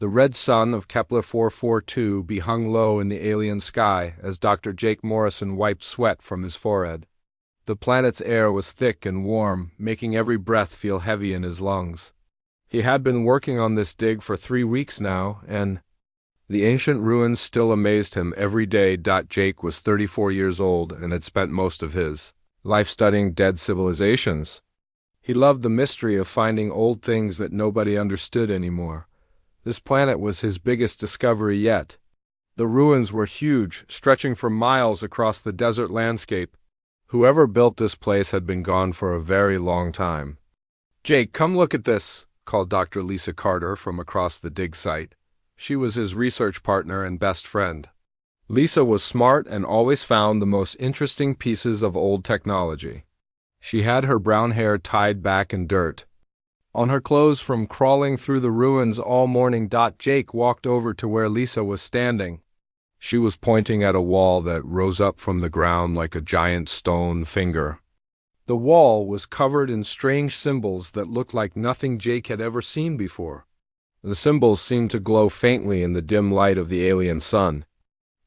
The red sun of Kepler 442b hung low in the alien sky as Dr. Jake Morrison wiped sweat from his forehead. The planet's air was thick and warm, making every breath feel heavy in his lungs. He had been working on this dig for 3 weeks now, and the ancient ruins still amazed him every day. Jake was 34 years old and had spent most of his life studying dead civilizations. He loved the mystery of finding old things that nobody understood anymore. This planet was his biggest discovery yet. The ruins were huge, stretching for miles across the desert landscape. Whoever built this place had been gone for a very long time. "Jake, come look at this," called Dr. Lisa Carter from across the dig site. She was his research partner and best friend. Lisa was smart and always found the most interesting pieces of old technology. She had her brown hair tied back in dirt on her clothes from crawling through the ruins all morning. Jake walked over to where Lisa was standing. She was pointing at a wall that rose up from the ground like a giant stone finger. The wall was covered in strange symbols that looked like nothing Jake had ever seen before. The symbols seemed to glow faintly in the dim light of the alien sun.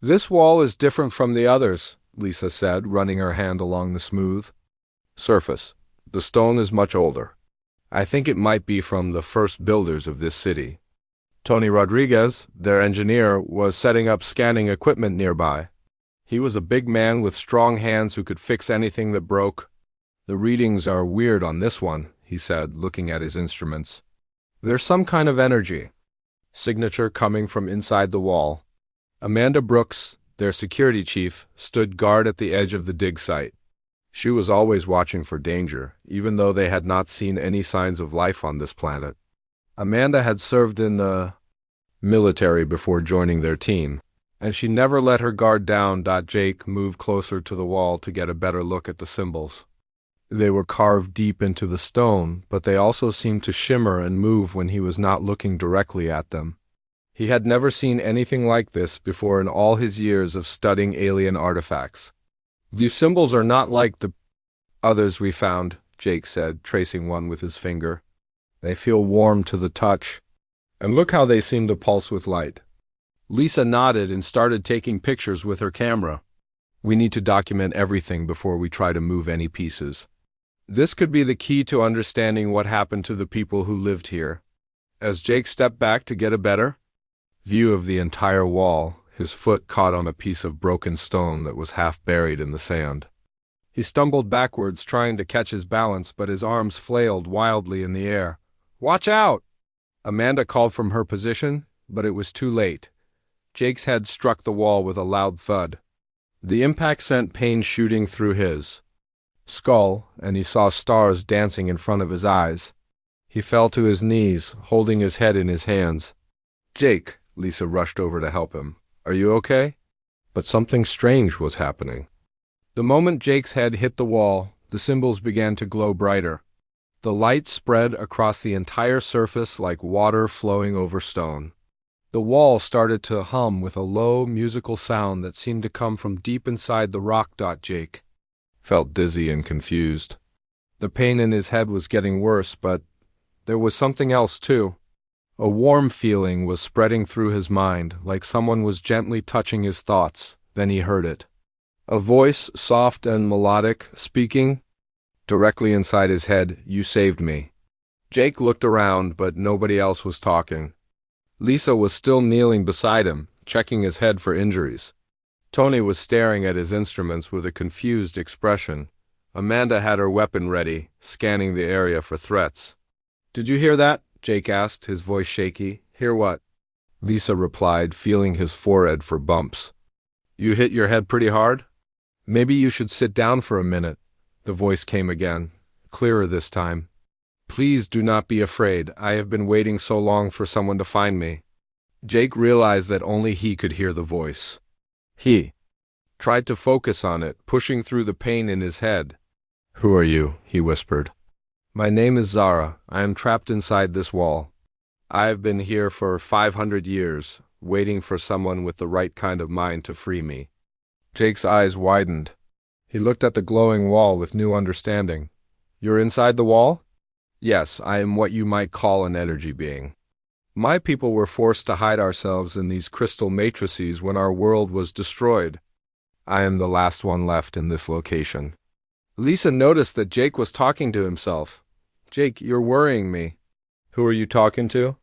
"This wall is different from the others," Lisa said, running her hand along the smooth surface. "The stone is much older. I think it might be from the first builders of this city." Tony Rodriguez, their engineer, was setting up scanning equipment nearby. He was a big man with strong hands who could fix anything that broke. "The readings are weird on this one," he said, looking at his instruments. "There's some kind of energy signature coming from inside the wall." Amanda Brooks, their security chief, stood guard at the edge of the dig site. She was always watching for danger, even though they had not seen any signs of life on this planet. Amanda had served in the military before joining their team, and she never let her guard down. Jake moved closer to the wall to get a better look at the symbols. They were carved deep into the stone, but they also seemed to shimmer and move when he was not looking directly at them. He had never seen anything like this before in all his years of studying alien artifacts. "These symbols are not like the others we found," Jake said, tracing one with his finger. "They feel warm to the touch. And look how they seem to pulse with light." Lisa nodded and started taking pictures with her camera. "We need to document everything before we try to move any pieces. This could be the key to understanding what happened to the people who lived here." As Jake stepped back to get a better view of the entire wall, his foot caught on a piece of broken stone that was half buried in the sand. He stumbled backwards, trying to catch his balance, but his arms flailed wildly in the air. "Watch out!" Amanda called from her position, but it was too late. Jake's head struck the wall with a loud thud. The impact sent pain shooting through his skull, and he saw stars dancing in front of his eyes. He fell to his knees, holding his head in his hands. "Jake," Lisa rushed over to help him. "Are you okay?" But something strange was happening. The moment Jake's head hit the wall, the symbols began to glow brighter. The light spread across the entire surface like water flowing over stone. The wall started to hum with a low, musical sound that seemed to come from deep inside the rock. Jake felt dizzy and confused. The pain in his head was getting worse, but there was something else too. A warm feeling was spreading through his mind, like someone was gently touching his thoughts. Then he heard it. A voice, soft and melodic, speaking directly inside his head. "You saved me." Jake looked around, but nobody else was talking. Lisa was still kneeling beside him, checking his head for injuries. Tony was staring at his instruments with a confused expression. Amanda had her weapon ready, scanning the area for threats. "Did you hear that?" Jake asked, his voice shaky. "Hear what?" Lisa replied, feeling his forehead for bumps. "You hit your head pretty hard? Maybe you should sit down for a minute." The voice came again, clearer this time. "Please do not be afraid. I have been waiting so long for someone to find me." Jake realized that only he could hear the voice. He tried to focus on it, pushing through the pain in his head. "Who are you?" he whispered. "My name is Zara. I am trapped inside this wall. I have been here for 500 years, waiting for someone with the right kind of mind to free me." Jake's eyes widened. He looked at the glowing wall with new understanding. "You're inside the wall?" "Yes, I am what you might call an energy being." My people were forced to hide ourselves in these crystal matrices when our world was destroyed. I am the last one left in this location. Lisa noticed that Jake was talking to himself. Jake, you're worrying me. Who are you talking to?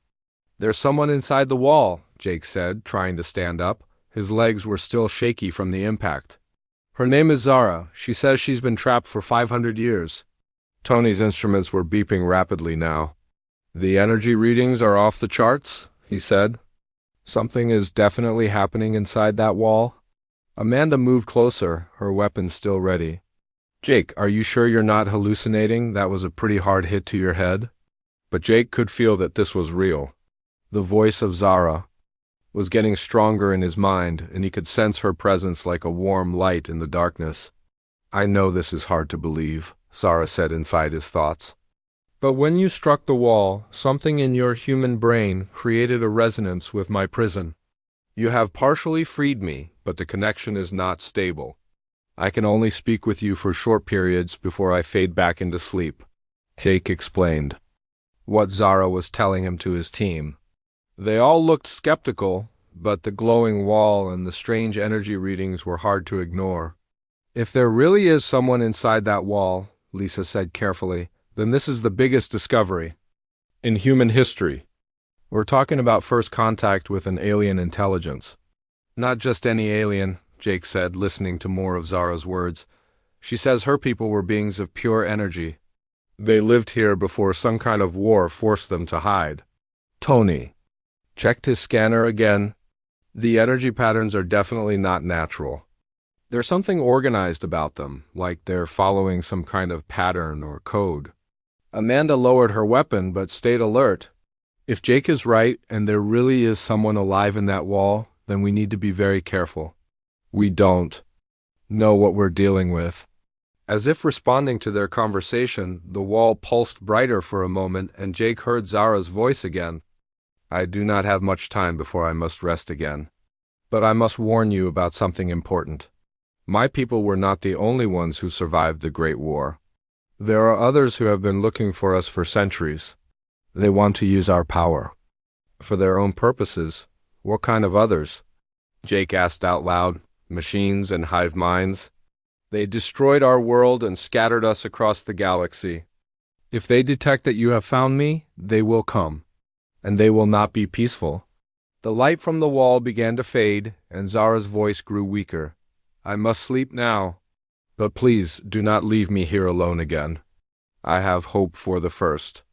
There's someone inside the wall, Jake said, trying to stand up. His legs were still shaky from the impact. Her name is Zara. She says she's been trapped for 500 years. Tony's instruments were beeping rapidly now. The energy readings are off the charts, he said. Something is definitely happening inside that wall. Amanda moved closer, her weapon still ready. Jake, are you sure you're not hallucinating? That was a pretty hard hit to your head. But Jake could feel that this was real. The voice of Zara was getting stronger in his mind, and he could sense her presence like a warm light in the darkness. I know this is hard to believe, Zara said inside his thoughts. But when you struck the wall, something in your human brain created a resonance with my prison. You have partially freed me, but the connection is not stable. I can only speak with you for short periods before I fade back into sleep. Jake explained what Zara was telling him to his team. They all looked skeptical, but the glowing wall and the strange energy readings were hard to ignore. If there really is someone inside that wall, Lisa said carefully, then this is the biggest discovery in human history. We're talking about first contact with an alien intelligence. Not just any alien, Jake said, listening to more of Zara's words. She says her people were beings of pure energy. They lived here before some kind of war forced them to hide. Tony checked his scanner again. The energy patterns are definitely not natural. There's something organized about them, like they're following some kind of pattern or code. Amanda lowered her weapon but stayed alert. If Jake is right and there really is someone alive in that wall, then we need to be very careful. We don't know what we're dealing with. As if responding to their conversation, the wall pulsed brighter for a moment and Jake heard Zara's voice again. I do not have much time before I must rest again. But I must warn you about something important. My people were not the only ones who survived the Great War. There are others who have been looking for us for centuries. They want to use our power. For their own purposes. What kind of others? Jake asked out loud. Machines and hive minds. They destroyed our world and scattered us across the galaxy. If they detect that you have found me, they will come. And they will not be peaceful. The light from the wall began to fade, and Zara's voice grew weaker. I must sleep now. But please do not leave me here alone again. I have hope for the first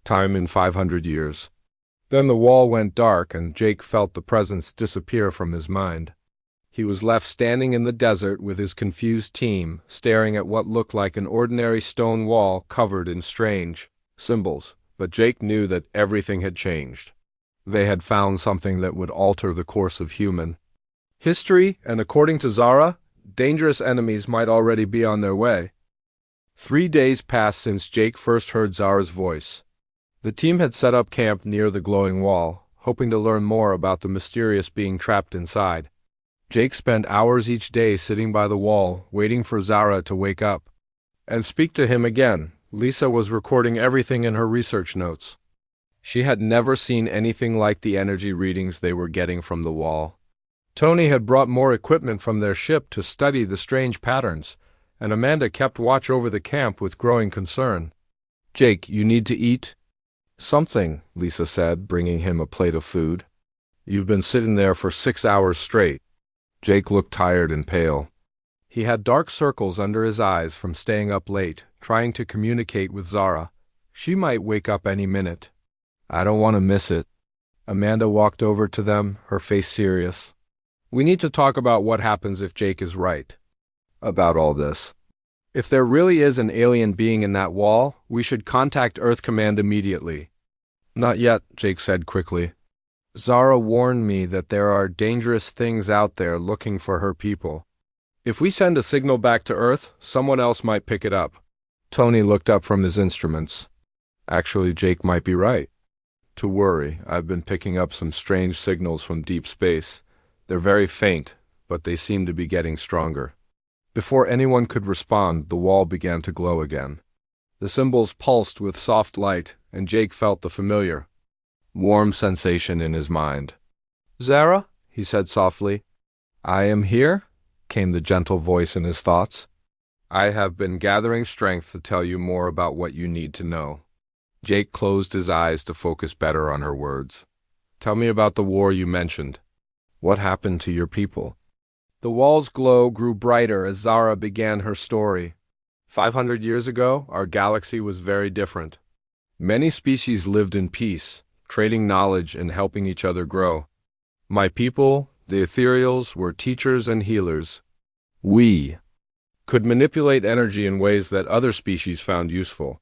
time in 500 years. Then the wall went dark, and Jake felt the presence disappear from his mind. He was left standing in the desert with his confused team, staring at what looked like an ordinary stone wall covered in strange symbols. But Jake knew that everything had changed. They had found something that would alter the course of human history, and according to Zara, dangerous enemies might already be on their way. 3 days passed since Jake first heard Zara's voice. The team had set up camp near the glowing wall, hoping to learn more about the mysterious being trapped inside. Jake spent hours each day sitting by the wall, waiting for Zara to wake up and speak to him again. Lisa was recording everything in her research notes. She had never seen anything like the energy readings they were getting from the wall. Tony had brought more equipment from their ship to study the strange patterns, and Amanda kept watch over the camp with growing concern. Jake, you need to eat something, Lisa said, bringing him a plate of food. You've been sitting there for 6 hours straight. Jake looked tired and pale. He had dark circles under his eyes from staying up late, trying to communicate with Zara. She might wake up any minute. I don't want to miss it. Amanda walked over to them, her face serious. We need to talk about what happens if Jake is right about all this. If there really is an alien being in that wall, we should contact Earth Command immediately. Not yet, Jake said quickly. Zara warned me that there are dangerous things out there looking for her people. If we send a signal back to Earth, someone else might pick it up. Tony looked up from his instruments. Actually, Jake might be right. To worry, I've been picking up some strange signals from deep space. They're very faint, but they seem to be getting stronger. Before anyone could respond, the wall began to glow again. The symbols pulsed with soft light, and Jake felt the familiar warm sensation in his mind. "Zara," he said softly. "I am here," came the gentle voice in his thoughts. "I have been gathering strength to tell you more about what you need to know." Jake closed his eyes to focus better on her words. "Tell me about the war you mentioned. What happened to your people?" The wall's glow grew brighter as Zara began her story. 500 years ago, our galaxy was very different. Many species lived in peace, trading knowledge and helping each other grow. My people, the ethereals, were teachers and healers. We could manipulate energy in ways that other species found useful.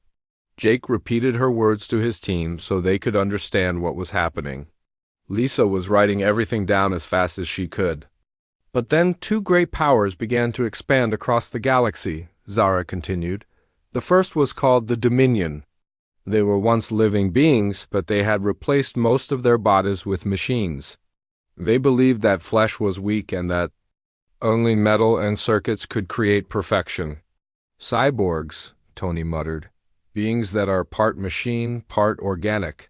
Jake repeated her words to his team so they could understand what was happening. Lisa was writing everything down as fast as she could. "But then two great powers began to expand across the galaxy," Zara continued. "The first was called the Dominion. They were once living beings, but they had replaced most of their bodies with machines. They believed that flesh was weak and that only metal and circuits could create perfection. Cyborgs," Tony muttered, "beings that are part machine, part organic."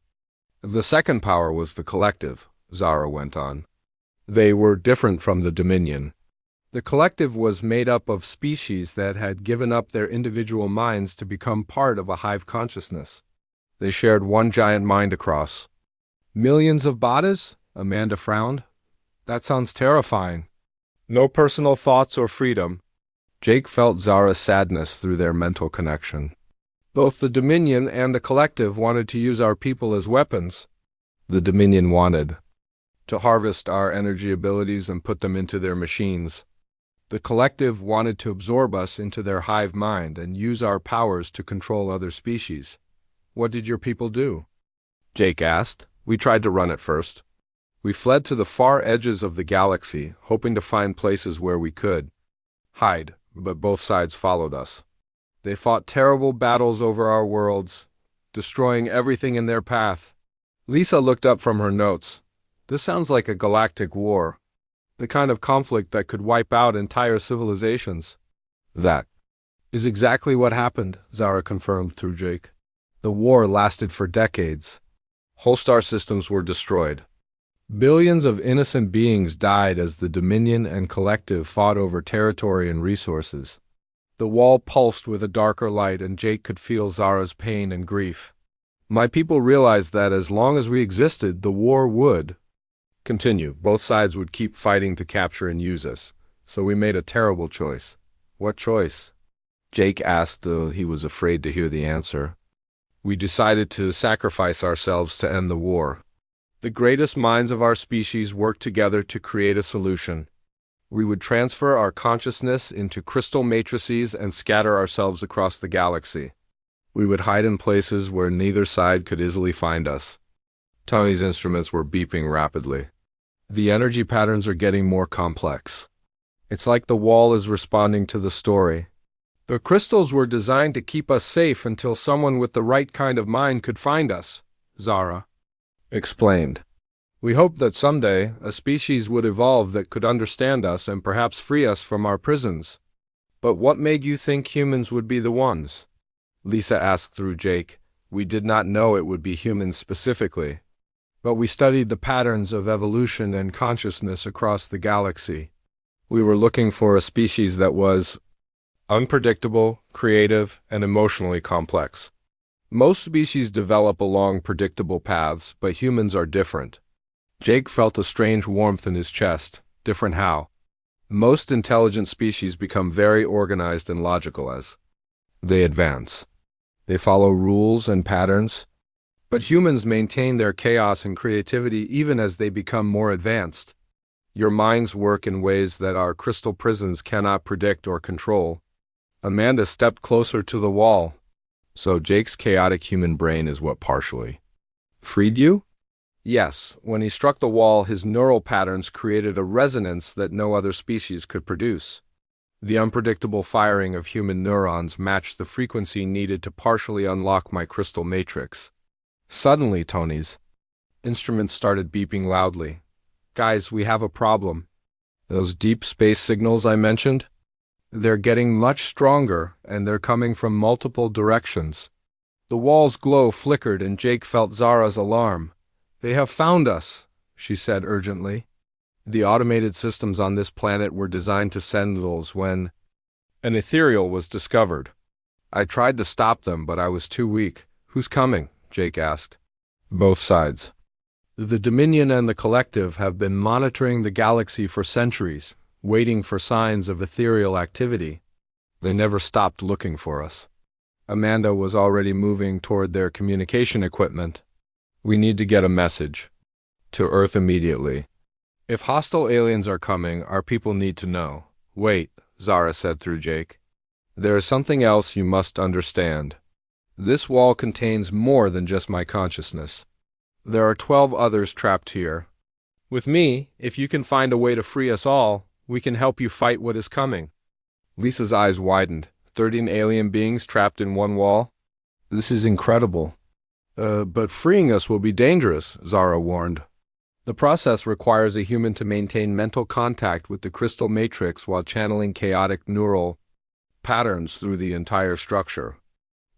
"The second power was the Collective," Zara went on. "They were different from the Dominion. The Collective was made up of species that had given up their individual minds to become part of a hive consciousness. They shared one giant mind across millions of bodies?" Amanda frowned. "That sounds terrifying. No personal thoughts or freedom." Jake felt Zara's sadness through their mental connection. "Both the Dominion and the Collective wanted to use our people as weapons." "The Dominion wanted to harvest our energy abilities and put them into their machines. The Collective wanted to absorb us into their hive mind and use our powers to control other species." "What did your people do?" Jake asked. "We tried to run at first. We fled to the far edges of the galaxy, hoping to find places where we could hide, but both sides followed us. They fought terrible battles over our worlds, destroying everything in their path." Lisa looked up from her notes. "This sounds like a galactic war, the kind of conflict that could wipe out entire civilizations." "That is exactly what happened," Zara confirmed through Jake. "The war lasted for decades. Whole star systems were destroyed. Billions of innocent beings died as the Dominion and Collective fought over territory and resources." The wall pulsed with a darker light, and Jake could feel Zara's pain and grief. "My people realized that as long as we existed, the war would continue. Both sides would keep fighting to capture and use us. So we made a terrible choice." "What choice?" Jake asked, though he was afraid to hear the answer. "We decided to sacrifice ourselves to end the war. The greatest minds of our species worked together to create a solution. We would transfer our consciousness into crystal matrices and scatter ourselves across the galaxy. We would hide in places where neither side could easily find us." Tony's instruments were beeping rapidly. "The energy patterns are getting more complex. It's like the wall is responding to the story. The crystals were designed to keep us safe until someone with the right kind of mind could find us," Zara explained. "We hoped that someday a species would evolve that could understand us and perhaps free us from our prisons." "But what made you think humans would be the ones?" Lisa asked through Jake. "We did not know it would be humans specifically, but we studied the patterns of evolution and consciousness across the galaxy. We were looking for a species that was unpredictable, creative, and emotionally complex. Most species develop along predictable paths, but humans are different." Jake felt a strange warmth in his chest. "Different how?" "Most intelligent species become very organized and logical as they advance. They follow rules and patterns. But humans maintain their chaos and creativity even as they become more advanced. Your minds work in ways that our crystal prisons cannot predict or control." Amanda stepped closer to the wall. "So Jake's chaotic human brain is what partially freed you?" "Yes. When he struck the wall, his neural patterns created a resonance that no other species could produce. The unpredictable firing of human neurons matched the frequency needed to partially unlock my crystal matrix." Suddenly, Tony's instruments started beeping loudly. "Guys, we have a problem. Those deep space signals I mentioned? They're getting much stronger, and they're coming from multiple directions." The wall's glow flickered, and Jake felt Zara's alarm. They have found us, she said urgently. The automated systems on this planet were designed to send signals when an ethereal was discovered. I tried to stop them, but I was too weak. Who's coming? Jake asked. Both sides. The Dominion and the Collective have been monitoring the galaxy for centuries, waiting for signs of ethereal activity. They never stopped looking for us. Amanda was already moving toward their communication equipment. We need to get a message to Earth immediately. If hostile aliens are coming, our people need to know. Wait, Zara said through Jake. There is something else you must understand. This wall contains more than just my consciousness. There are 12 others trapped here. With me, if you can find a way to free us all, we can help you fight what is coming. Lisa's eyes widened. 13 alien beings trapped in one wall? This is incredible. But freeing us will be dangerous, Zara warned. The process requires a human to maintain mental contact with the crystal matrix while channeling chaotic neural patterns through the entire structure.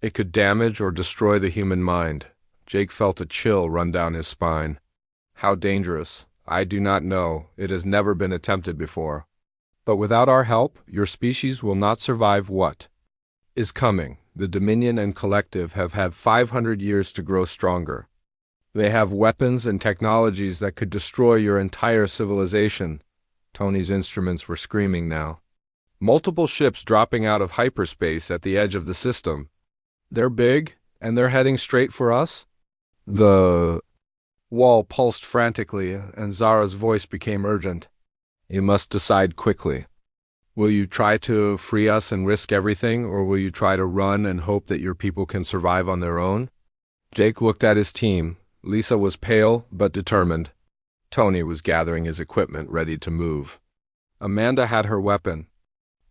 It could damage or destroy the human mind. Jake felt a chill run down his spine. How dangerous? I do not know. It has never been attempted before. But without our help, your species will not survive what is coming. The Dominion and Collective have had 500 years to grow stronger. They have weapons and technologies that could destroy your entire civilization. Tony's instruments were screaming now. Multiple ships dropping out of hyperspace at the edge of the system. They're big, and they're heading straight for us? The wall pulsed frantically, and Zara's voice became urgent. You must decide quickly. Will you try to free us and risk everything, or will you try to run and hope that your people can survive on their own? Jake looked at his team. Lisa was pale but determined. Tony was gathering his equipment, ready to move. Amanda had her weapon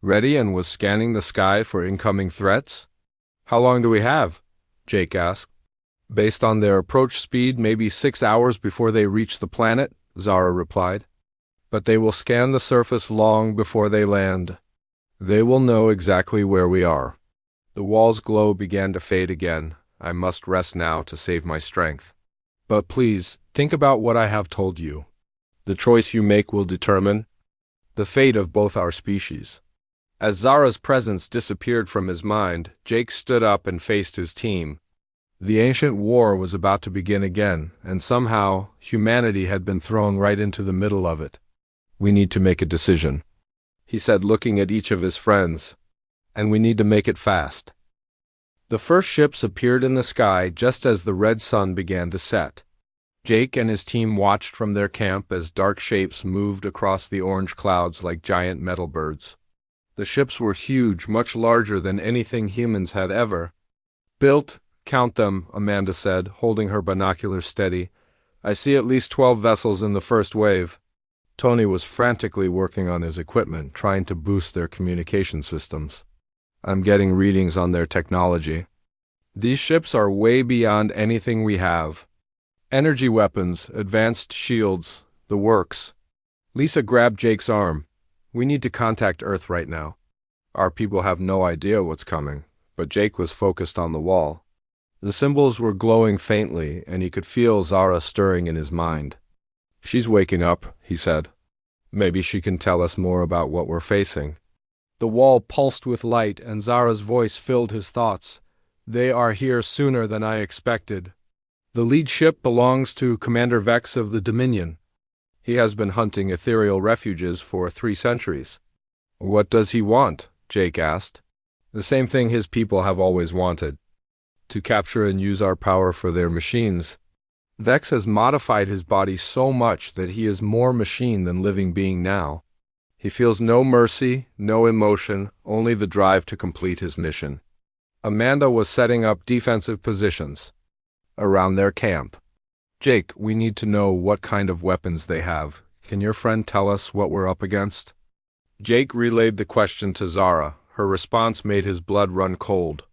ready and was scanning the sky for incoming threats. How long do we have? Jake asked. Based on their approach speed, maybe 6 hours before they reach the planet, Zara replied. But they will scan the surface long before they land. They will know exactly where we are. The wall's glow began to fade again. I must rest now to save my strength. But please, think about what I have told you. The choice you make will determine the fate of both our species. As Zara's presence disappeared from his mind, Jake stood up and faced his team. The ancient war was about to begin again, and somehow humanity had been thrown right into the middle of it. We need to make a decision, he said, looking at each of his friends. And we need to make it fast. The first ships appeared in the sky just as the red sun began to set. Jake and his team watched from their camp as dark shapes moved across the orange clouds like giant metal birds. The ships were huge, much larger than anything humans had ever built. Count them, Amanda said, holding her binoculars steady. I see at least 12 vessels in the first wave. Tony was frantically working on his equipment, trying to boost their communication systems. I'm getting readings on their technology. These ships are way beyond anything we have. Energy weapons, advanced shields, the works. Lisa grabbed Jake's arm. We need to contact Earth right now. Our people have no idea what's coming, but Jake was focused on the wall. The symbols were glowing faintly, and he could feel Zara stirring in his mind. She's waking up, he said. Maybe she can tell us more about what we're facing. The wall pulsed with light, and Zara's voice filled his thoughts. They are here sooner than I expected. The lead ship belongs to Commander Vex of the Dominion. He has been hunting ethereal refuges for 3 centuries. What does he want? Jake asked. The same thing his people have always wanted. To capture and use our power for their machines. Vex has modified his body so much that he is more machine than living being now. He feels no mercy, no emotion, only the drive to complete his mission. Amanda was setting up defensive positions around their camp. Jake, we need to know what kind of weapons they have. Can your friend tell us what we're up against? Jake relayed the question to Zara. Her response made his blood run cold.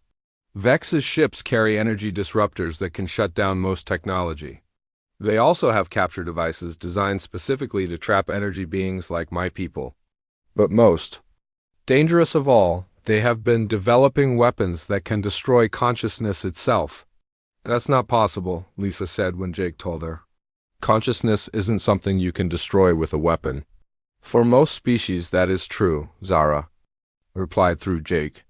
Vex's ships carry energy disruptors that can shut down most technology. They also have capture devices designed specifically to trap energy beings like my people. But most dangerous of all, they have been developing weapons that can destroy consciousness itself. That's not possible, Lisa said when Jake told her. Consciousness isn't something you can destroy with a weapon. For most species that is true, Zara replied through Jake.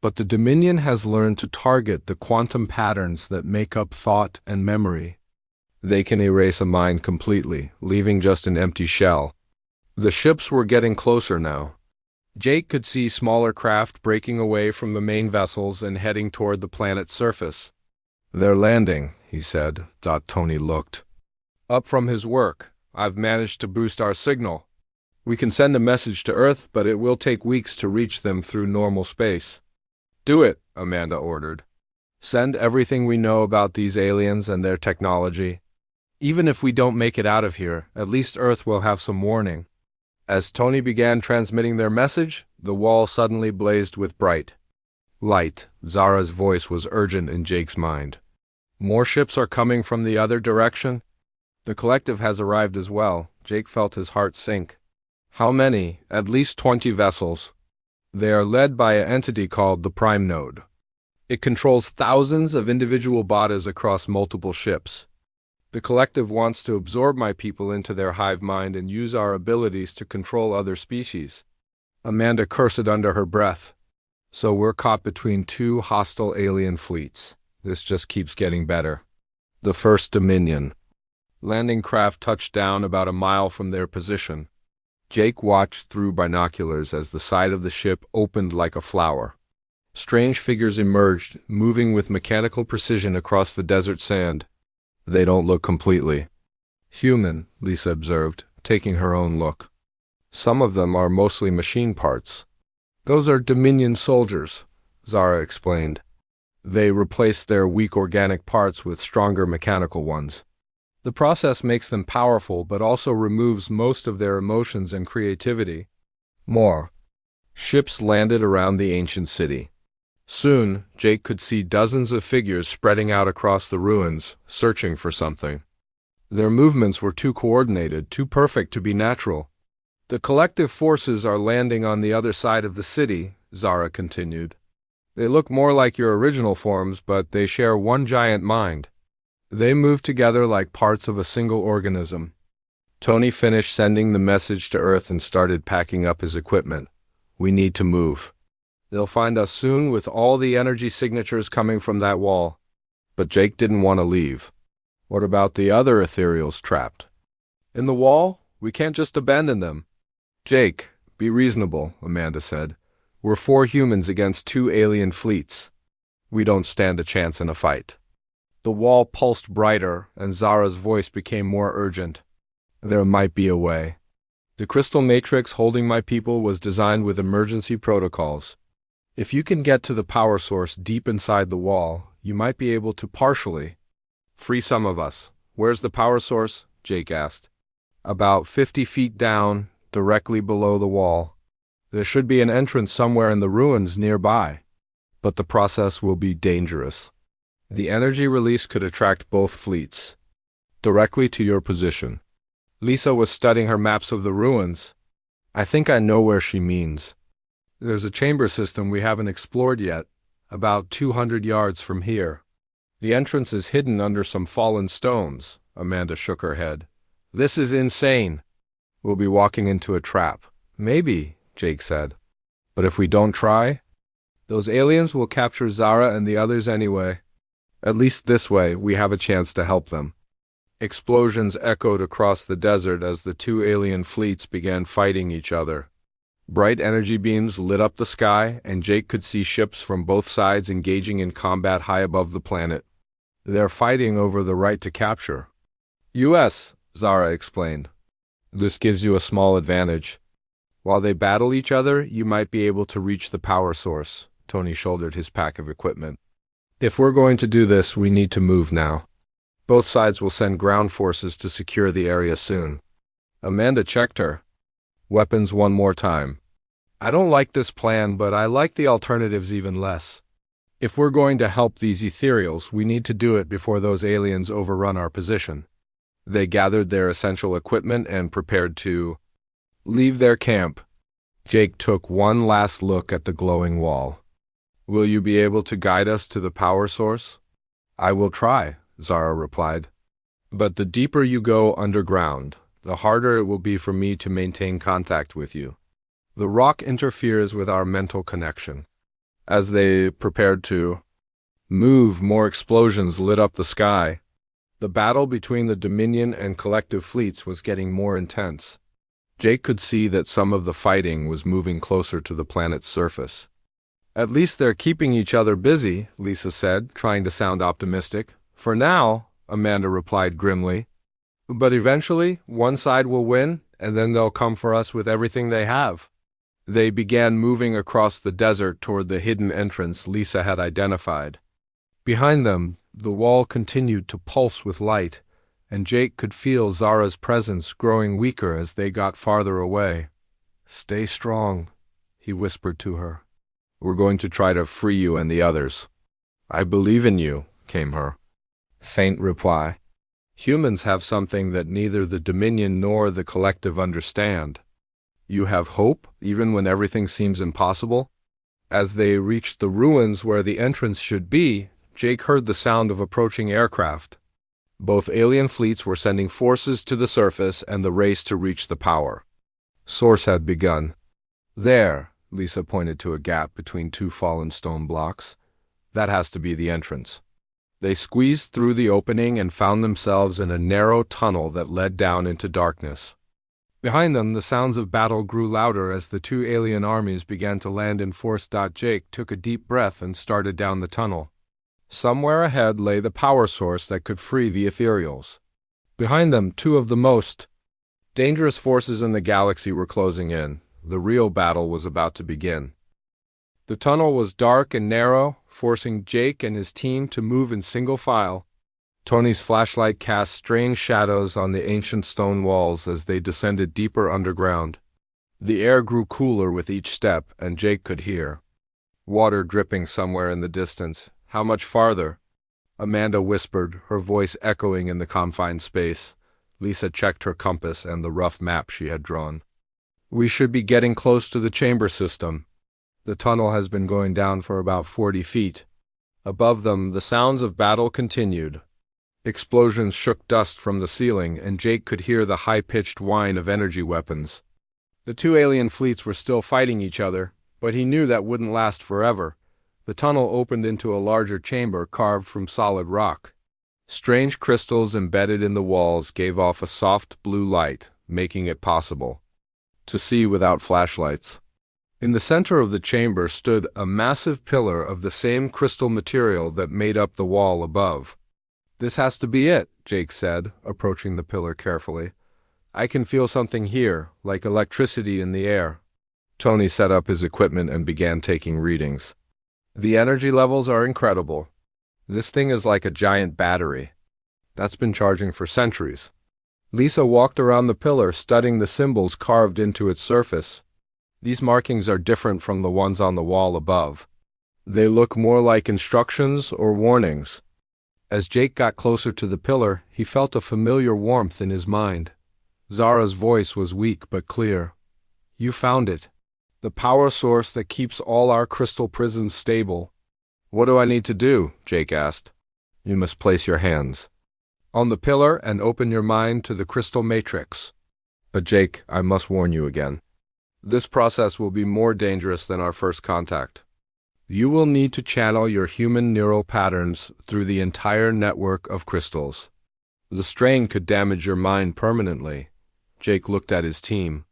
But the Dominion has learned to target the quantum patterns that make up thought and memory. They can erase a mind completely, leaving just an empty shell. The ships were getting closer now. Jake could see smaller craft breaking away from the main vessels and heading toward the planet's surface. They're landing, he said. Tony looked up from his work. I've managed to boost our signal. We can send a message to Earth, but it will take weeks to reach them through normal space. Do it, Amanda ordered. Send everything we know about these aliens and their technology. Even if we don't make it out of here, at least Earth will have some warning. As Tony began transmitting their message, the wall suddenly blazed with bright light. Zara's voice was urgent in Jake's mind. More ships are coming from the other direction? The collective has arrived as well. Jake felt his heart sink. How many? At least 20 vessels. They are led by an entity called the Prime Node. It controls thousands of individual bodies across multiple ships. The collective wants to absorb my people into their hive mind and use our abilities to control other species. Amanda cursed under her breath. So we're caught between two hostile alien fleets. This just keeps getting better. The First Dominion. Landing craft touched down about a mile from their position. Jake watched through binoculars as the side of the ship opened like a flower. Strange figures emerged, moving with mechanical precision across the desert sand. They don't look completely human, Lisa observed, taking her own look. Some of them are mostly machine parts. Those are Dominion soldiers, Zara explained. They replace their weak organic parts with stronger mechanical ones. The process makes them powerful but also removes most of their emotions and creativity. More ships landed around the ancient city. Soon, Jake could see dozens of figures spreading out across the ruins, searching for something. Their movements were too coordinated, too perfect to be natural. The collective forces are landing on the other side of the city, Zara continued. They look more like your original forms, but they share one giant mind. They move together like parts of a single organism. Tony finished sending the message to Earth and started packing up his equipment. We need to move. They'll find us soon with all the energy signatures coming from that wall. But Jake didn't want to leave. What about the other ethereals trapped? In the wall? We can't just abandon them. Jake, be reasonable, Amanda said. We're 4 humans against 2 alien fleets. We don't stand a chance in a fight. The wall pulsed brighter, and Zara's voice became more urgent. There might be a way. The crystal matrix holding my people was designed with emergency protocols. If you can get to the power source deep inside the wall, you might be able to partially free some of us. Where's the power source? Jake asked. About 50 feet down, directly below the wall. There should be an entrance somewhere in the ruins nearby. But the process will be dangerous. The energy release could attract both fleets. Directly to your position. Lisa was studying her maps of the ruins. I think I know where she means. There's a chamber system we haven't explored yet, about 200 yards from here. The entrance is hidden under some fallen stones. Amanda shook her head. This is insane. We'll be walking into a trap. Maybe, Jake said. But if we don't try, those aliens will capture Zara and the others anyway. At least this way, we have a chance to help them. Explosions echoed across the desert as the 2 alien fleets began fighting each other. Bright energy beams lit up the sky, and Jake could see ships from both sides engaging in combat high above the planet. They're fighting over the right to capture. U.S., Zara explained. This gives you a small advantage. While they battle each other, you might be able to reach the power source. Tony shouldered his pack of equipment. If we're going to do this, we need to move now. Both sides will send ground forces to secure the area soon. Amanda checked her. Weapons one more time. I don't like this plan, but I like the alternatives even less. If we're going to help these ethereals, we need to do it before those aliens overrun our position. They gathered their essential equipment and prepared to leave their camp. Jake took one last look at the glowing wall. Will you be able to guide us to the power source? I will try, Zara replied. But the deeper you go underground, the harder it will be for me to maintain contact with you. The rock interferes with our mental connection. As they prepared to move, more explosions lit up the sky. The battle between the Dominion and Collective fleets was getting more intense. Jake could see that some of the fighting was moving closer to the planet's surface. At least they're keeping each other busy, Lisa said, trying to sound optimistic. For now, Amanda replied grimly. But eventually, one side will win, and then they'll come for us with everything they have. They began moving across the desert toward the hidden entrance Lisa had identified. Behind them, the wall continued to pulse with light, and Jake could feel Zara's presence growing weaker as they got farther away. Stay strong, he whispered to her. We're going to try to free you and the others. I believe in you, came her faint reply. Humans have something that neither the Dominion nor the Collective understand. You have hope, even when everything seems impossible? As they reached the ruins where the entrance should be, Jake heard the sound of approaching aircraft. Both alien fleets were sending forces to the surface and the race to reach the power. Source had begun. There, Lisa pointed to a gap between two fallen stone blocks. That has to be the entrance. They squeezed through the opening and found themselves in a narrow tunnel that led down into darkness. Behind them, the sounds of battle grew louder as the two alien armies began to land in force. Jake took a deep breath and started down the tunnel. Somewhere ahead lay the power source that could free the ethereals. Behind them, two of the most dangerous forces in the galaxy were closing in. The real battle was about to begin. The tunnel was dark and narrow, forcing Jake and his team to move in single file. Tony's flashlight cast strange shadows on the ancient stone walls as they descended deeper underground. The air grew cooler with each step, and Jake could hear water dripping somewhere in the distance. How much farther? Amanda whispered, her voice echoing in the confined space. Lisa checked her compass and the rough map she had drawn. We should be getting close to the chamber system. The tunnel has been going down for about 40 feet. Above them, the sounds of battle continued. Explosions shook dust from the ceiling, and Jake could hear the high-pitched whine of energy weapons. The two alien fleets were still fighting each other, but he knew that wouldn't last forever. The tunnel opened into a larger chamber carved from solid rock. Strange crystals embedded in the walls gave off a soft blue light, making it possible to see without flashlights. In the center of the chamber stood a massive pillar of the same crystal material that made up the wall above. This has to be it, Jake said, approaching the pillar carefully. I can feel something here, like electricity in the air. Tony set up his equipment and began taking readings. The energy levels are incredible. This thing is like a giant battery. That's been charging for centuries. Lisa walked around the pillar, studying the symbols carved into its surface. These markings are different from the ones on the wall above. They look more like instructions or warnings. As Jake got closer to the pillar, he felt a familiar warmth in his mind. Zara's voice was weak but clear. You found it. The power source that keeps all our crystal prisons stable. What do I need to do? Jake asked. You must place your hands on the pillar and open your mind to the crystal matrix. But Jake, I must warn you again. This process will be more dangerous than our first contact. You will need to channel your human neural patterns through the entire network of crystals. The strain could damage your mind permanently. Jake looked at his team.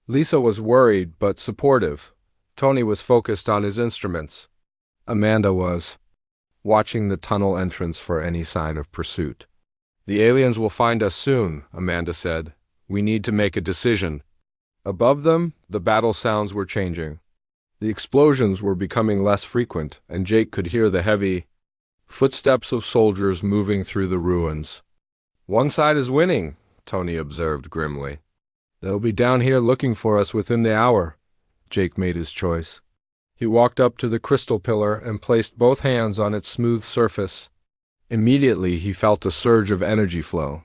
Lisa was worried but supportive. Tony was focused on his instruments. Amanda was watching the tunnel entrance for any sign of pursuit. The aliens will find us soon, Amanda said. We need to make a decision. Above them, the battle sounds were changing. The explosions were becoming less frequent, and Jake could hear the heavy footsteps of soldiers moving through the ruins. One side is winning, Tony observed grimly. They'll be down here looking for us within the hour. Jake made his choice. He walked up to the crystal pillar and placed both hands on its smooth surface. Immediately he felt a surge of energy flow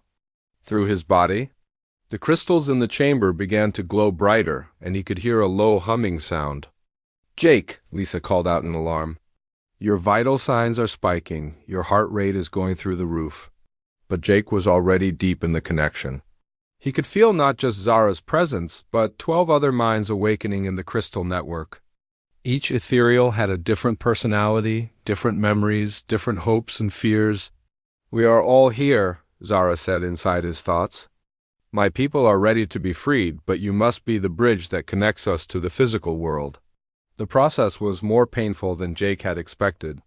through his body. The crystals in the chamber began to glow brighter, and he could hear a low humming sound. Jake, Lisa called out in alarm. Your vital signs are spiking. Your heart rate is going through the roof. but Jake was already deep in the connection. He could feel not just Zara's presence, but 12 other minds awakening in the crystal network. Each ethereal had a different personality, different memories, different hopes and fears. "We are all here," Zara said inside his thoughts. "My people are ready to be freed, but you must be the bridge that connects us to the physical world." The process was more painful than Jake had expected.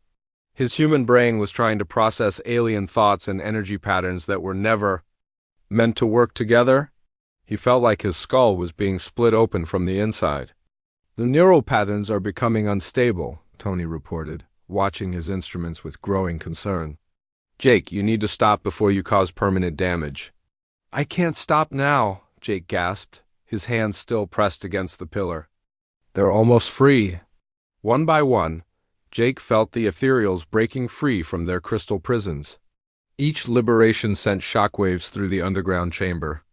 His human brain was trying to process alien thoughts and energy patterns that were never meant to work together. He felt like his skull was being split open from the inside. "The neural patterns are becoming unstable," Tony reported, watching his instruments with growing concern. "Jake, you need to stop before you cause permanent damage." "I can't stop now," Jake gasped, his hands still pressed against the pillar. "They're almost free." One by one, Jake felt the ethereals breaking free from their crystal prisons. Each liberation sent shockwaves through the underground chamber.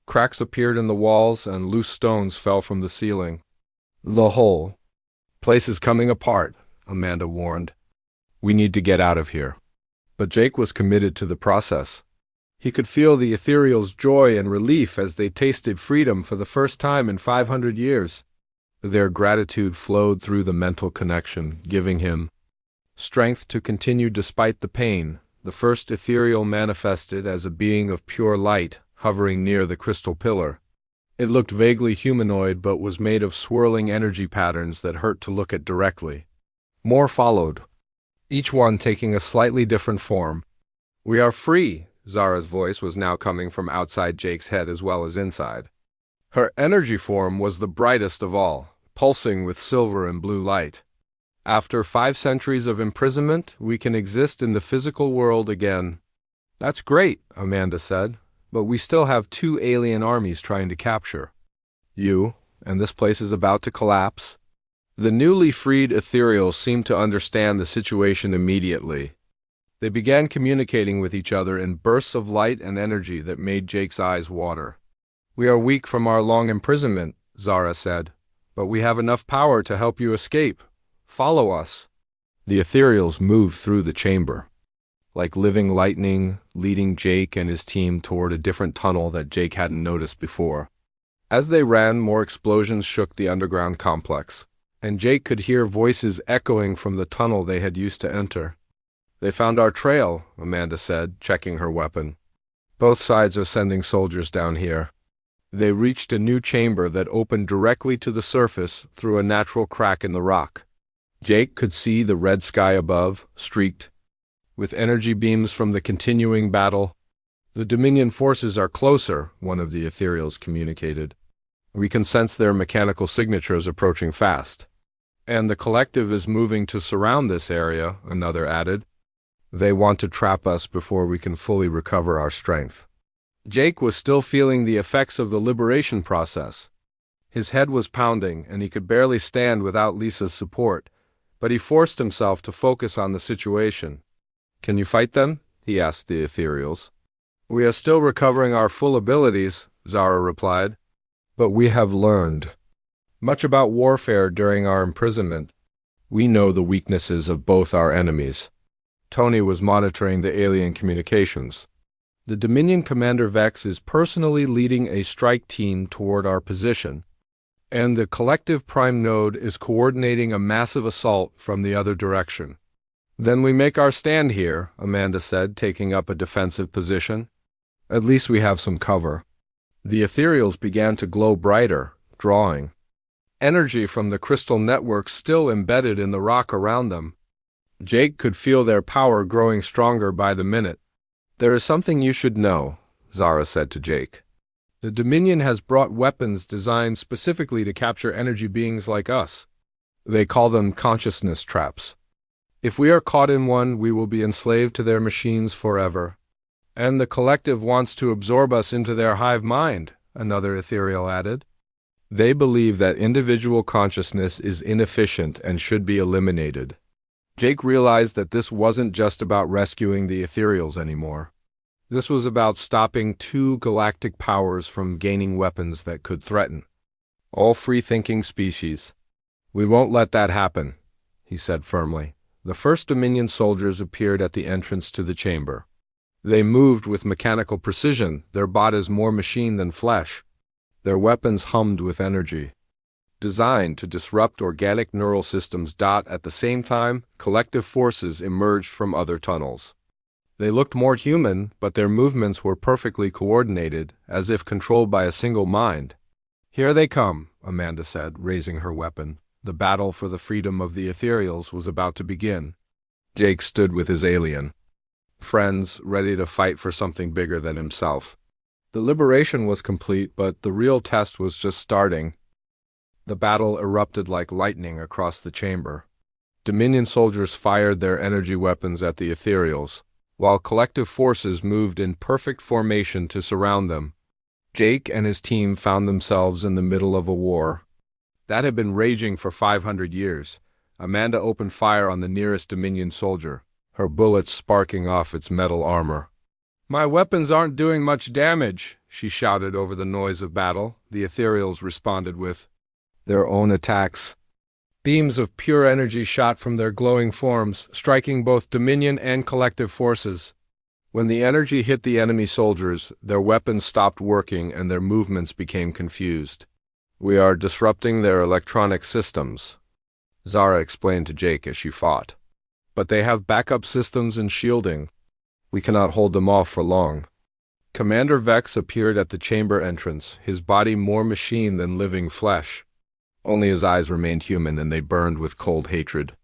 Cracks appeared in the walls and loose stones fell from the ceiling. "The whole place is coming apart," Amanda warned. "We need to get out of here." But Jake was committed to the process. He could feel the ethereals' joy and relief as they tasted freedom for the first time in 500 years. Their gratitude flowed through the mental connection, giving him strength to continue despite the pain. The first ethereal manifested as a being of pure light, hovering near the crystal pillar. It looked vaguely humanoid but was made of swirling energy patterns that hurt to look at directly. More followed, each one taking a slightly different form. "We are free," Zara's voice was now coming from outside Jake's head as well as inside. Her energy form was the brightest of all, pulsing with silver and blue light. "After 5 centuries of imprisonment, we can exist in the physical world again." "That's great," Amanda said, "but we still have 2 alien armies trying to capture you, and this place is about to collapse." The newly freed ethereals seemed to understand the situation immediately. They began communicating with each other in bursts of light and energy that made Jake's eyes water. "We are weak from our long imprisonment," Zara said, "but we have enough power to help you escape. Follow us." The ethereals moved through the chamber, like living lightning, leading Jake and his team toward a different tunnel that Jake hadn't noticed before. As they ran, more explosions shook the underground complex, and Jake could hear voices echoing from the tunnel they had used to enter. "They found our trail," Amanda said, checking her weapon. "Both sides are sending soldiers down here." They reached a new chamber that opened directly to the surface through a natural crack in the rock. Jake could see the red sky above, streaked with energy beams from the continuing battle. "The Dominion forces are closer," one of the ethereals communicated. "We can sense their mechanical signatures approaching fast." "And the collective is moving to surround this area," another added. "They want to trap us before we can fully recover our strength." Jake was still feeling the effects of the liberation process. His head was pounding, and he could barely stand without Lisa's support, but he forced himself to focus on the situation. "Can you fight them?" he asked the ethereals. "We are still recovering our full abilities," Zara replied, "but we have learned much about warfare during our imprisonment. We know the weaknesses of both our enemies." Tony was monitoring the alien communications. "The Dominion Commander Vex is personally leading a strike team toward our position, and the collective Prime Node is coordinating a massive assault from the other direction." "Then we make our stand here," Amanda said, taking up a defensive position. "At least we have some cover." The ethereals began to glow brighter, drawing energy from the crystal network still embedded in the rock around them. Jake could feel their power growing stronger by the minute. "There is something you should know," Zara said to Jake. "The Dominion has brought weapons designed specifically to capture energy beings like us. They call them consciousness traps. If we are caught in one, we will be enslaved to their machines forever. And the collective wants to absorb us into their hive mind," another ethereal added. "They believe that individual consciousness is inefficient and should be eliminated." Jake realized that this wasn't just about rescuing the ethereals anymore. This was about stopping 2 galactic powers from gaining weapons that could threaten all free-thinking species. "We won't let that happen," he said firmly. The first Dominion soldiers appeared at the entrance to the chamber. They moved with mechanical precision, their bodies more machine than flesh. Their weapons hummed with energy, designed to disrupt organic neural systems. At the same time, collective forces emerged from other tunnels. They looked more human, but their movements were perfectly coordinated, as if controlled by a single mind. "Here they come," Amanda said, raising her weapon. The battle for the freedom of the ethereals was about to begin. Jake stood with his alien friends, ready to fight for something bigger than himself. The liberation was complete, but the real test was just starting. The battle erupted like lightning across the chamber. Dominion soldiers fired their energy weapons at the ethereals, while collective forces moved in perfect formation to surround them. Jake and his team found themselves in the middle of a war that had been raging for 500 years. Amanda opened fire on the nearest Dominion soldier, her bullets sparking off its metal armor. "My weapons aren't doing much damage," she shouted over the noise of battle. The ethereals responded with their own attacks. Beams of pure energy shot from their glowing forms, striking both Dominion and collective forces. When the energy hit the enemy soldiers, their weapons stopped working and their movements became confused. "We are disrupting their electronic systems," Zara explained to Jake as she fought. "But they have backup systems and shielding. We cannot hold them off for long." Commander Vex appeared at the chamber entrance, his body more machine than living flesh. Only his eyes remained human, and they burned with cold hatred.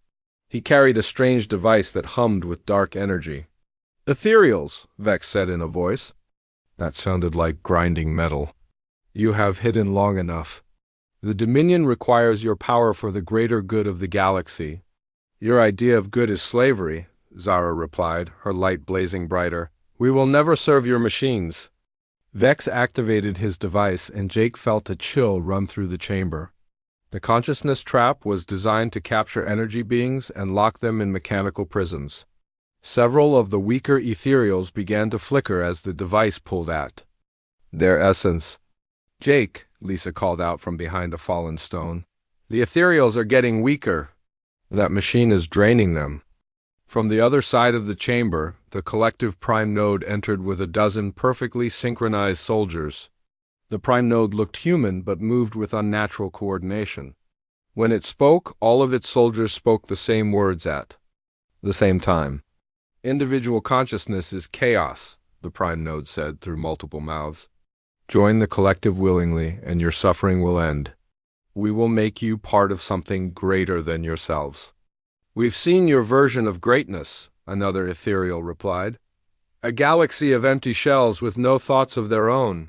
He carried a strange device that hummed with dark energy. "Ethereals," Vex said in a voice that sounded like grinding metal. "You have hidden long enough. The Dominion requires your power for the greater good of the galaxy." "Your idea of good is slavery," Zara replied, her light blazing brighter. "We will never serve your machines." Vex activated his device, and Jake felt a chill run through the chamber. The consciousness trap was designed to capture energy beings and lock them in mechanical prisons. Several of the weaker ethereals began to flicker as the device pulled at their essence. "Jake," Lisa called out from behind a fallen stone, "the ethereals are getting weaker. That machine is draining them." From the other side of the chamber, the collective prime node entered with a dozen perfectly synchronized soldiers. The prime node looked human but moved with unnatural coordination. When it spoke, all of its soldiers spoke the same words at the same time. "Individual consciousness is chaos," the prime node said through multiple mouths. "Join the collective willingly, and your suffering will end. We will make you part of something greater than yourselves." "We've seen your version of greatness," another ethereal replied. "A galaxy of empty shells with no thoughts of their own."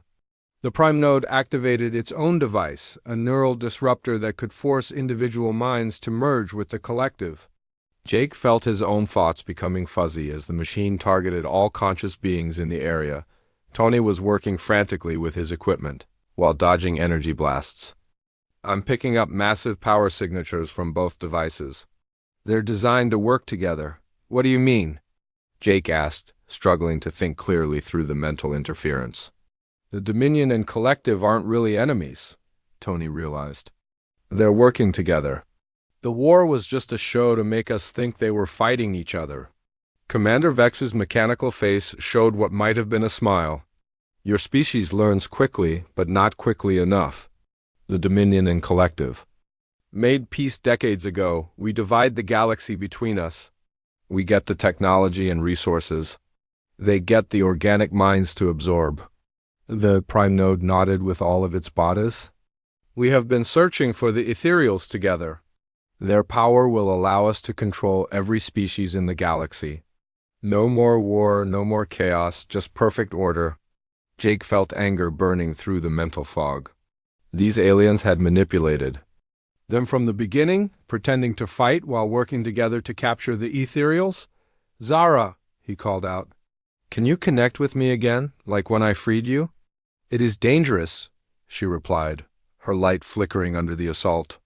The prime node activated its own device, a neural disruptor that could force individual minds to merge with the collective. Jake felt his own thoughts becoming fuzzy as the machine targeted all conscious beings in the area. Tony was working frantically with his equipment, while dodging energy blasts. "I'm picking up massive power signatures from both devices. They're designed to work together." "What do you mean?" Jake asked, struggling to think clearly through the mental interference. "The Dominion and Collective aren't really enemies," Tony realized. "They're working together. The war was just a show to make us think they were fighting each other." Commander Vex's mechanical face showed what might have been a smile. "Your species learns quickly, but not quickly enough. The Dominion and Collective made peace decades ago. We divide the galaxy between us. We get the technology and resources. They get the organic minds to absorb." The prime node nodded with all of its bodies. "We have been searching for the ethereals together. Their power will allow us to control every species in the galaxy. No more war, no more chaos, just perfect order." Jake felt anger burning through the mental fog. These aliens had manipulated them from the beginning, pretending to fight while working together to capture the ethereals. "Zara," he called out, "can you connect with me again, like when I freed you?" "It is dangerous," she replied, her light flickering under the assault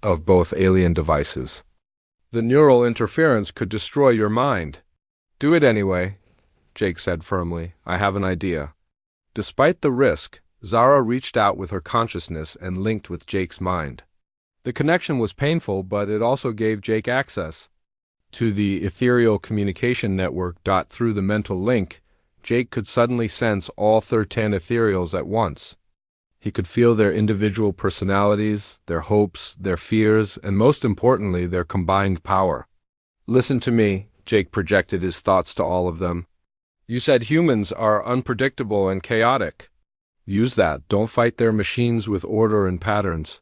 of both alien devices. "The neural interference could destroy your mind." "Do it anyway," Jake said firmly. "I have an idea." Despite the risk, Zara reached out with her consciousness and linked with Jake's mind. The connection was painful, but it also gave Jake access to the ethereal communication network. Through the mental link, Jake could suddenly sense all 13 ethereals at once. He could feel their individual personalities, their hopes, their fears, and most importantly, their combined power. Listen to me, Jake projected his thoughts to all of them. You said humans are unpredictable and chaotic. Use that. Don't fight their machines with order and patterns.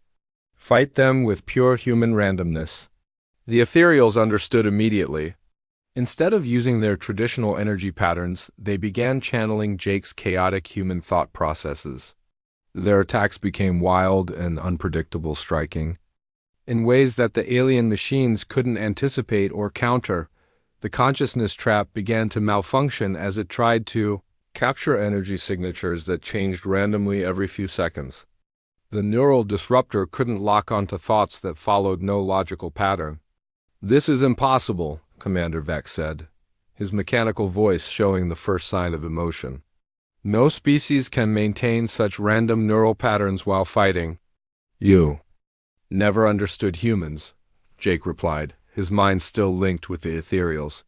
Fight them with pure human randomness. The ethereals understood immediately. Instead of using their traditional energy patterns, they began channeling Jake's chaotic human thought processes. Their attacks became wild and unpredictable, striking in ways that the alien machines couldn't anticipate or counter. The consciousness trap began to malfunction as it tried to capture energy signatures that changed randomly every few seconds. The neural disruptor couldn't lock onto thoughts that followed no logical pattern. "This is impossible," Commander Vex said, his mechanical voice showing the first sign of emotion. "No species can maintain such random neural patterns while fighting." "You never understood humans," Jake replied, his mind still linked with the ethereals.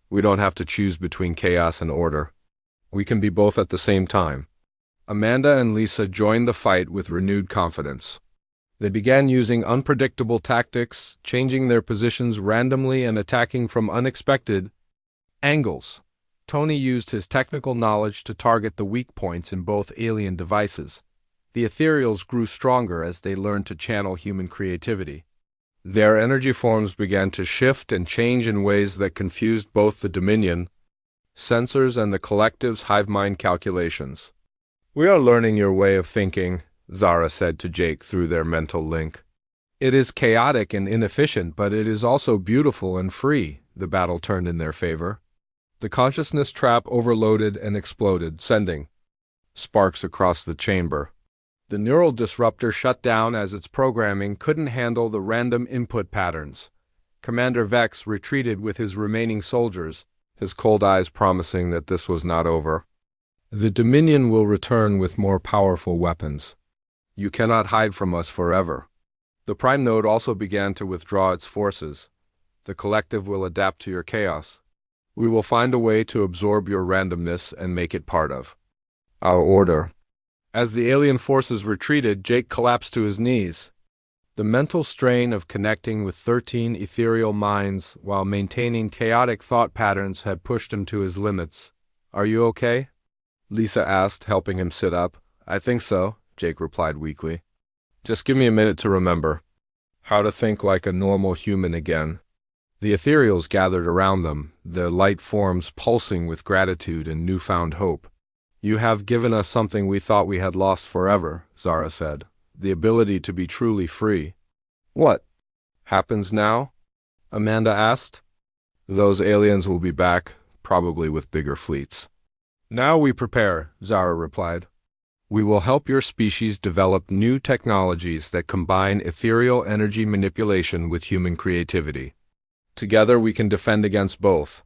"We don't have to choose between chaos and order. We can be both at the same time." Amanda and Lisa joined the fight with renewed confidence. They began using unpredictable tactics, changing their positions randomly and attacking from unexpected angles. Tony used his technical knowledge to target the weak points in both alien devices. The ethereals grew stronger as they learned to channel human creativity. Their energy forms began to shift and change in ways that confused both the Dominion sensors and the collective's hive mind calculations. "We are learning your way of thinking," Zara said to Jake through their mental link. "It is chaotic and inefficient, but it is also beautiful and free." The battle turned in their favor. The consciousness trap overloaded and exploded, sending sparks across the chamber. The neural disruptor shut down as its programming couldn't handle the random input patterns. Commander Vex retreated with his remaining soldiers, his cold eyes promising that this was not over. "The Dominion will return with more powerful weapons. You cannot hide from us forever." The Prime Node also began to withdraw its forces. "The collective will adapt to your chaos. We will find a way to absorb your randomness and make it part of our order." As the alien forces retreated, Jake collapsed to his knees. The mental strain of connecting with 13 ethereal minds while maintaining chaotic thought patterns had pushed him to his limits. "Are you okay?" Lisa asked, helping him sit up. "I think so," Jake replied weakly. "Just give me a minute to remember how to think like a normal human again." The ethereals gathered around them, their light forms pulsing with gratitude and newfound hope. "You have given us something we thought we had lost forever," Zara said. "The ability to be truly free." "What happens now?" Amanda asked. "Those aliens will be back, probably with bigger fleets." "Now we prepare," Zara replied. "We will help your species develop new technologies that combine ethereal energy manipulation with human creativity. Together we can defend against both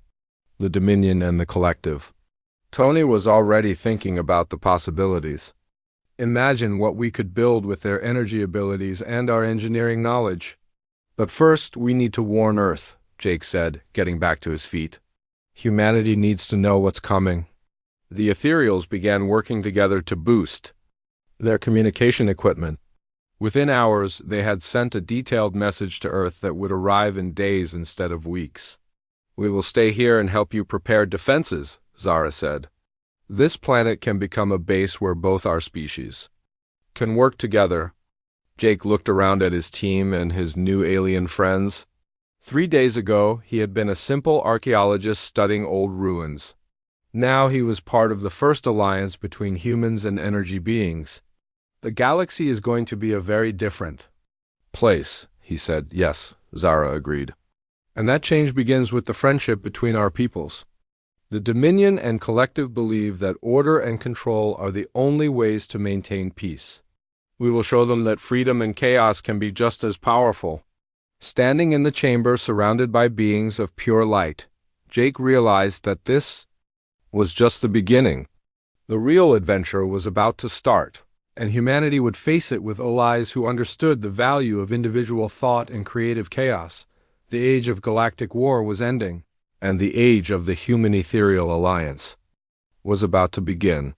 the Dominion and the collective." Tony was already thinking about the possibilities. "Imagine what we could build with their energy abilities and our engineering knowledge." "But first, we need to warn Earth," Jake said, getting back to his feet. "Humanity needs to know what's coming." The ethereals began working together to boost their communication equipment. Within hours, they had sent a detailed message to Earth that would arrive in days instead of weeks. "We will stay here and help you prepare defenses," Zara said. "This planet can become a base where both our species can work together." Jake looked around at his team and his new alien friends. 3 days ago, he had been a simple archaeologist studying old ruins. Now he was part of the first alliance between humans and energy beings. "The galaxy is going to be a very different place," he said. "Yes," Zara agreed. "And that change begins with the friendship between our peoples. The Dominion and Collective believe that order and control are the only ways to maintain peace. We will show them that freedom and chaos can be just as powerful." Standing in the chamber surrounded by beings of pure light, Jake realized that this was just the beginning. The real adventure was about to start, and humanity would face it with allies who understood the value of individual thought and creative chaos. The age of galactic war was ending, and the age of the human ethereal alliance was about to begin.